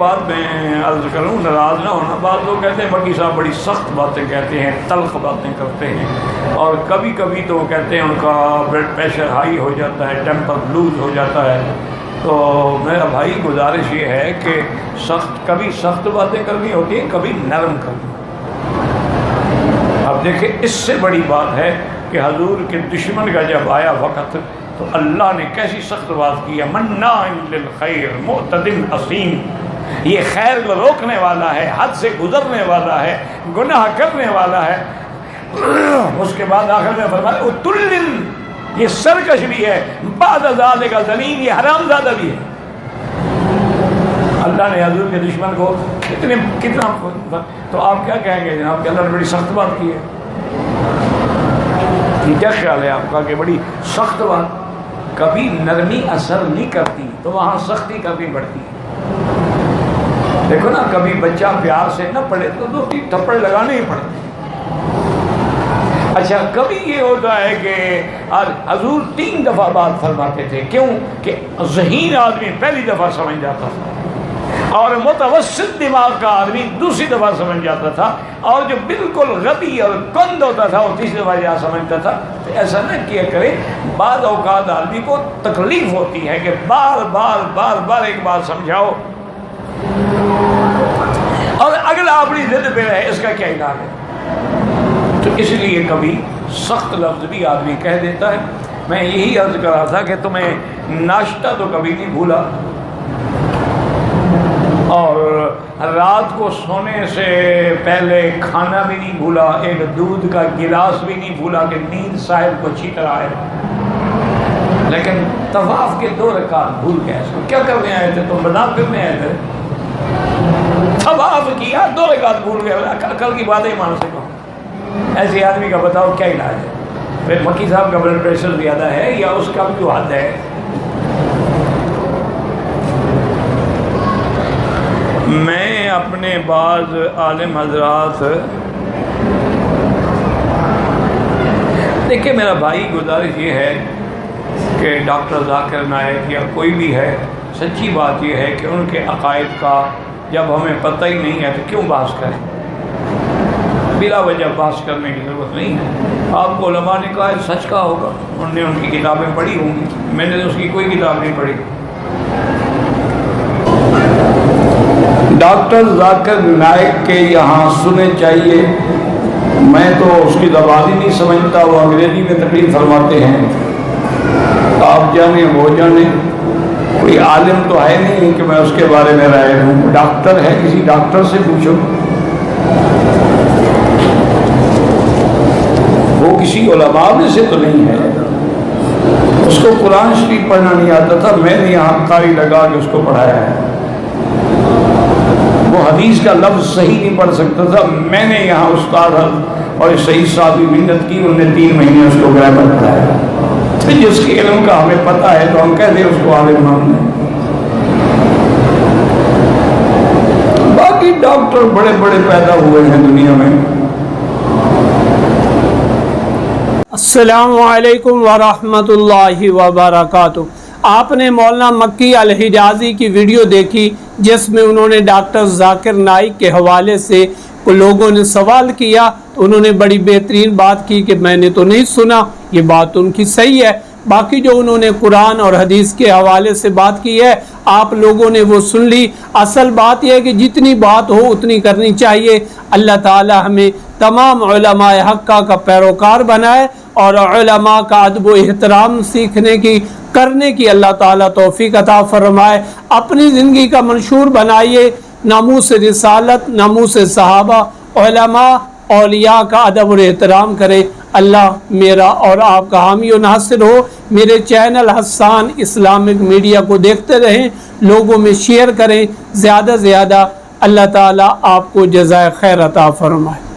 بات میں عرض کروں، ناراض نہ ہونا، بعض لوگ کہتے ہیں مکی صاحب بڑی سخت باتیں کہتے ہیں، تلخ باتیں کرتے ہیں، اور کبھی کبھی تو کہتے ہیں ان کا بلڈ پریشر ہائی ہو جاتا ہے، ٹیمپر لوز ہو جاتا ہے۔ تو میرا بھائی گزارش یہ ہے کہ کبھی سخت باتیں کرنی ہوتی ہیں، کبھی نرم کرنی۔ اب دیکھیں اس سے بڑی بات ہے کہ حضور کے دشمن کا جب آیا وقت تو اللہ نے کیسی سخت بات کی ہے، مناع للخیر معتد اثیم، یہ خیر کو روکنے والا ہے، حد سے گزرنے والا ہے، گناہ کرنے والا ہے۔ اس کے بعد آخر میں فرمایا اتل، یہ سرکش بھی ہے، بعد ذالک ذلیل، یہ حرام زادہ بھی ہے۔ اللہ نے حضور کے دشمن کو کتنا، تو آپ کیا کہیں گے جناب کہ اللہ نے بڑی سخت بات کی ہے؟ کیا خیال ہے آپ کا کہ بڑی سخت بات؟ کبھی نرمی اثر نہیں کرتی تو وہاں سختی کرنی پڑتی ہے۔ دیکھو نا، کبھی بچہ پیار سے نہ پڑھے تو دو تین تھپڑ لگانے ہی پڑتے۔ اچھا، کبھی یہ ہوتا ہے کہ حضور 3 دفعہ بات فرماتے تھے، کیوں کہ ذہین آدمی پہلی دفعہ سمجھ جاتا تھا، اور متوسط دماغ کا آدمی دوسری دفعہ سمجھ جاتا تھا، اور جو بالکل غبی اور کند ہوتا تھا وہ تیسری دفعہ یا سمجھتا تھا۔ تو ایسا نہ کیا کرے، بعض اوقات آدمی کو تکلیف ہوتی ہے کہ بار بار ایک بات سمجھاؤ اور اگلا اپنی ضد پہ رہے، اس کا کیا علاج ہے؟ تو اس لیے کبھی سخت لفظ بھی آدمی کہہ دیتا ہے۔ میں یہی عرض کر رہا تھا کہ تمہیں ناشتہ تو کبھی نہیں بھولا، اور رات کو سونے سے پہلے کھانا بھی نہیں بھولا، ایک دودھ کا گلاس بھی نہیں بھولا کہ نیند صاحب کو اچھی طرح آئے، لیکن طواف کے 2 رکعت بھول گئے۔ اس کو کیا کرنے آئے تھے؟ تم بدام کرنے آئے تھے؟ طواف کیا، 2 رکعت بھول گئے، کل کی بات ہی مان سکو۔ ایسے آدمی کا بتاؤ کیا علاج ہے؟ پھر مکی صاحب کا بلڈ پریشر زیادہ ہے یا اس کا بھی حد ہے؟ میں اپنے بعض عالم حضرات، دیکھیں میرا بھائی گزارش یہ ہے کہ ڈاکٹر ذاکر نائک یا کوئی بھی ہے، سچی بات یہ ہے کہ ان کے عقائد کا جب ہمیں پتہ ہی نہیں ہے تو کیوں بحث کریں؟ بلا وجہ بحث کرنے کی ضرورت نہیں ہے۔ آپ کو علماء نے کہا ہے سچ کا ہوگا، انہوں نے ان کی کتابیں پڑھی ہوں گی، میں نے اس کی کوئی کتاب نہیں پڑھی۔ ڈاکٹر ذاکر نائک کے یہاں سنے چاہیے، میں تو اس کی زبان ہی نہیں سمجھتا، وہ انگریزی میں تقریر فرماتے ہیں، آپ جانے وہ جانے، کوئی عالم تو ہے نہیں کہ میں اس کے بارے میں رائے ہوں۔ ڈاکٹر ہے، کسی ڈاکٹر سے پوچھو، وہ کسی علماء میں سے تو نہیں ہے، اس کو قرآن شریف پڑھنا نہیں آتا تھا، میں نے یہاں قاری لگا کے اس کو پڑھایا ہے۔ وہ حدیث کا لفظ صحیح نہیں پڑھ سکتا تھا، میں نے یہاں استاد اور صحیح صاحب محنت کی، انہوں نے 3 مہینے اس کو گرامر پڑھایا۔ جس کے علم کا ہمیں پتہ ہے تو ہم کہتے ہیں اس کو عالم مان لیں۔ باقی ڈاکٹر بڑے بڑے پیدا ہوئے ہیں دنیا میں۔ السلام علیکم ورحمۃ اللہ وبرکاتہ۔ آپ نے مولانا مکی الحجازی کی ویڈیو دیکھی جس میں انہوں نے ڈاکٹر ذاکر نائک کے حوالے سے لوگوں نے سوال کیا، تو انہوں نے بڑی بہترین بات کی کہ میں نے تو نہیں سنا، یہ بات ان کی صحیح ہے۔ باقی جو انہوں نے قرآن اور حدیث کے حوالے سے بات کی ہے آپ لوگوں نے وہ سن لی۔ اصل بات یہ ہے کہ جتنی بات ہو اتنی کرنی چاہیے۔ اللہ تعالی ہمیں تمام علماء حقہ کا پیروکار بنائے اور علماء کا ادب و احترام سیکھنے کی کرنے کی اللہ تعالیٰ توفیق عطا فرمائے۔ اپنی زندگی کا منشور بنائیے، ناموس رسالت، ناموس صحابہ، علماء اولیاء کا ادب و احترام کرے۔ اللہ میرا اور آپ کا حامی و ناصر ہو۔ میرے چینل حسان اسلامک میڈیا کو دیکھتے رہیں، لوگوں میں شیئر کریں زیادہ سے زیادہ۔ اللہ تعالیٰ آپ کو جزائے خیر عطا فرمائے۔